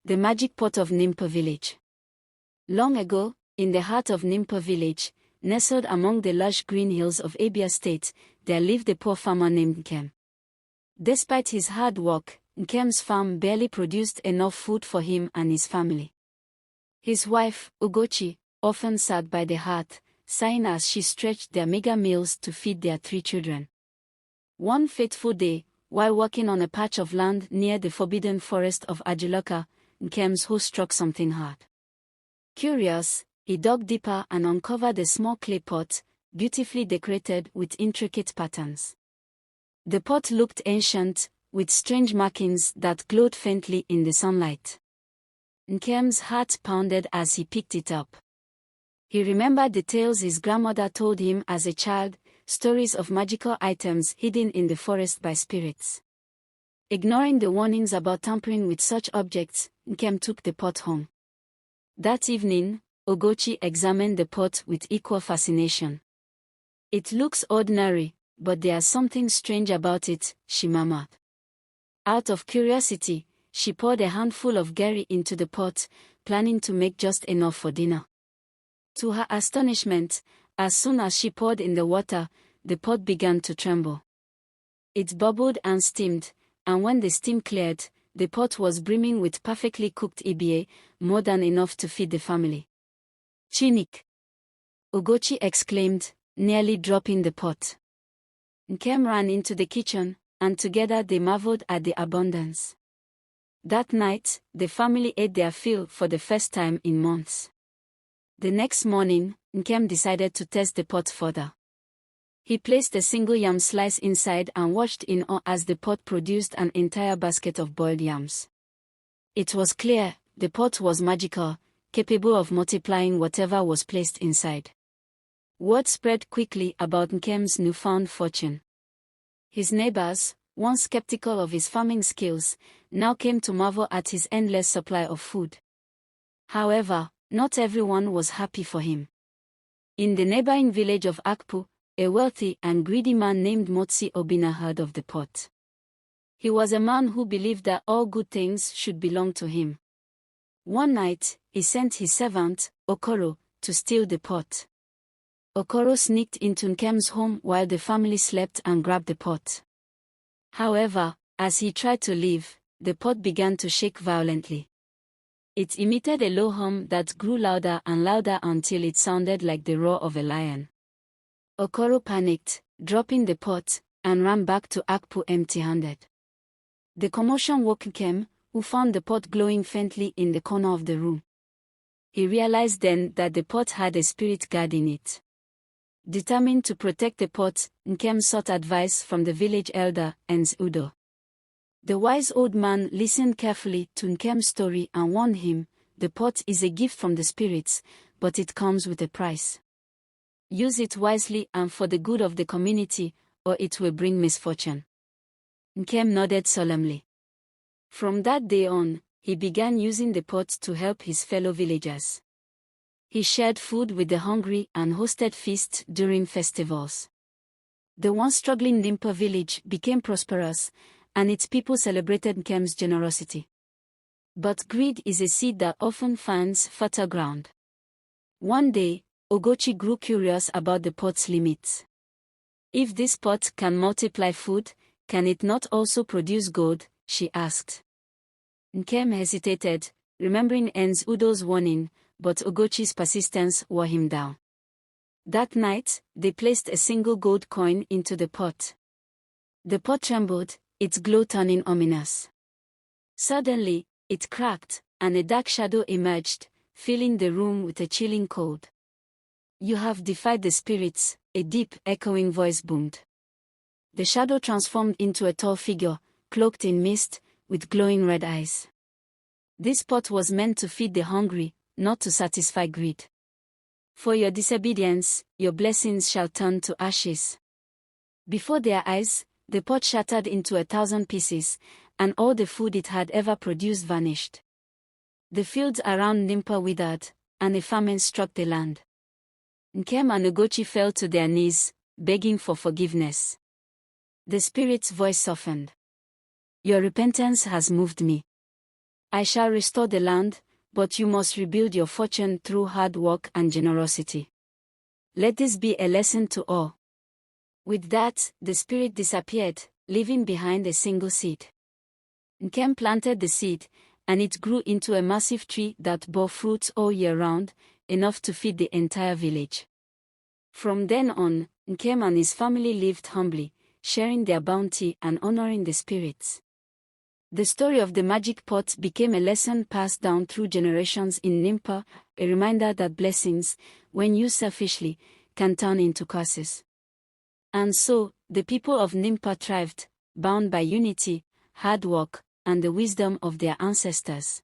The Magic Pot of ndimkpa Village. Long ago, in the heart of ndimkpa village, nestled among the lush green hills of Abia State, there lived a poor farmer named Nkem. Despite his hard work, Nkem's farm barely produced enough food for him and his family. His wife, Ugochi, often sat by the hearth, sighing as she stretched their meager meals to feed their 3 children. One fateful day, while working on a patch of land near the forbidden forest of Ajilaka, Nkem's hoe struck something hard. Curious, he dug deeper and uncovered a small clay pot, beautifully decorated with intricate patterns. The pot looked ancient, with strange markings that glowed faintly in the sunlight. Nkem's heart pounded as he picked it up. He remembered the tales his grandmother told him as a child, stories of magical items hidden in the forest by spirits. Ignoring the warnings about tampering with such objects, Nkem took the pot home. That evening, Ugochi examined the pot with equal fascination. "It looks ordinary, but there's something strange about it," she murmured. Out of curiosity, she poured a handful of gari into the pot, planning to make just enough for dinner. To her astonishment, as soon as she poured in the water, the pot began to tremble. It bubbled and steamed, and when the steam cleared, the pot was brimming with perfectly cooked ibie, more than enough to feed the family. "Chinik!" Ugochi exclaimed, nearly dropping the pot. Nkem ran into the kitchen, and together they marveled at the abundance. That night, the family ate their fill for the first time in months. The next morning, Nkem decided to test the pot further. He placed a single yam slice inside and watched in awe as the pot produced an entire basket of boiled yams. It was clear, the pot was magical, capable of multiplying whatever was placed inside. Word spread quickly about Nkem's newfound fortune. His neighbors, once skeptical of his farming skills, now came to marvel at his endless supply of food. However, not everyone was happy for him. In the neighboring village of Akpu, a wealthy and greedy man named Motsi Obina heard of the pot. He was a man who believed that all good things should belong to him. One night, he sent his servant, Okoro, to steal the pot. Okoro sneaked into Nkem's home while the family slept and grabbed the pot. However, as he tried to leave, the pot began to shake violently. It emitted a low hum that grew louder and louder until it sounded like the roar of a lion. Okoro panicked, dropping the pot, and ran back to Akpu empty-handed. The commotion woke Nkem, who found the pot glowing faintly in the corner of the room. He realized then that the pot had a spirit guarding it. Determined to protect the pot, Nkem sought advice from the village elder, Udo. The wise old man listened carefully to Nkem's story and warned him, "The pot is a gift from the spirits, but it comes with a price. Use it wisely and for the good of the community, or it will bring misfortune." Nkem nodded solemnly. From that day on, he began using the pot to help his fellow villagers. He shared food with the hungry and hosted feasts during festivals. The once struggling ndimkpa village became prosperous, and its people celebrated Nkem's generosity. But greed is a seed that often finds fertile ground. One day, Ugochi grew curious about the pot's limits. "If this pot can multiply food, can it not also produce gold?" she asked. Nkem hesitated, remembering Udo's warning, but Ugochi's persistence wore him down. That night, they placed a single gold coin into the pot. The pot trembled, its glow turning ominous. Suddenly, it cracked, and a dark shadow emerged, filling the room with a chilling cold. "You have defied the spirits," a deep, echoing voice boomed. The shadow transformed into a tall figure, cloaked in mist, with glowing red eyes. This pot was meant to feed the hungry, not to satisfy greed. "For your disobedience, your blessings shall turn to ashes." Before their eyes, the pot shattered into 1,000 pieces, and all the food it had ever produced vanished. The fields around ndimkpa withered, and a famine struck the land. Nkem and Ugochi fell to their knees, begging for forgiveness. The spirit's voice softened. "Your repentance has moved me. I shall restore the land, but you must rebuild your fortune through hard work and generosity. Let this be a lesson to all." With that, the spirit disappeared, leaving behind a single seed. Nkem planted the seed, and it grew into a massive tree that bore fruits all year round, enough to feed the entire village. From then on, Nkem and his family lived humbly, sharing their bounty and honoring the spirits. The story of the magic pot became a lesson passed down through generations in ndimkpa, a reminder that blessings, when used selfishly, can turn into curses. And so, the people of ndimkpa thrived, bound by unity, hard work, and the wisdom of their ancestors.